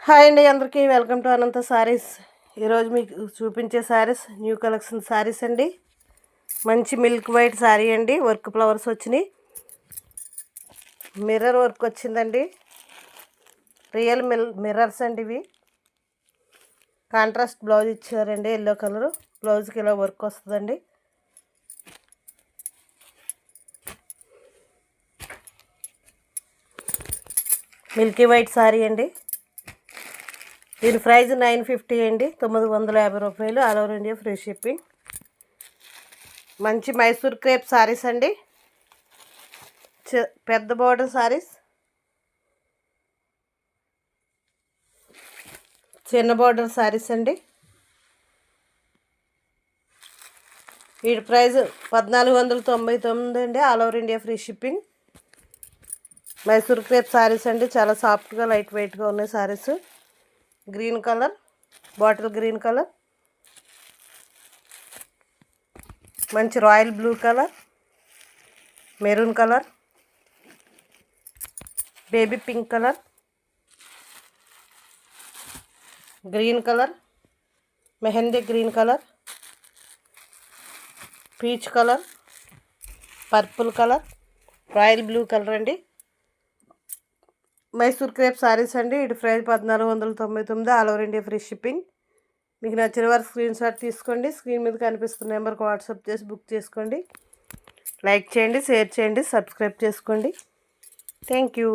Hi అండి, అందరికీ welcome to అనంత సారీస్. ఈరోజు మీకు చూపించే సారీస్ న్యూ కలెక్షన్ సారీస్ అండి. మంచి మిల్క్ వైట్ సారీ అండి, వర్క్ ఫ్లవర్స్ వచ్చినాయి, మిర్రర్ వర్క్ వచ్చిందండి. రియల్ మిర్రర్స్ అండి ఇవి. కాంట్రాస్ట్ బ్లౌజ్ ఇచ్చారండి, ఎల్లో కలర్ బ్లౌజ్కి ఇలా వర్క్ వస్తుందండి. మిల్కీ వైట్ సారీ అండి. దీని ప్రైస్ 950 అండి, 950 రూపాయలు. All over India free shipping. మంచి మైసూర్ క్రేప్ సారీస్ అండి, పెద్ద బోర్డర్ సారీస్, చిన్న బోర్డర్ సారీస్ అండి. వీటి ప్రైస్ 1499 అండి, all over India free shipping. Mysore crepe saris అండి, చాలా సాఫ్ట్గా లైట్ వెయిట్గా ఉన్నాయి saris. Green colour, bottle green colour, మంచి royal blue colour, maroon colour, baby pink colour, green colour, mehndi green colour, peach colour, purple colour, royal blue colour అండి. Mysore crepe saris అండి. ఇటు price 1499, all over India free shipping. మీకు నచ్చిన వారు screen shot తీసుకోండి, screen మీద కనిపిస్తున్న నెంబర్కి వాట్సాప్ చేసి బుక్ చేసుకోండి. లైక్ చేయండి, షేర్ చేయండి, సబ్స్క్రైబ్ చేసుకోండి. Thank you.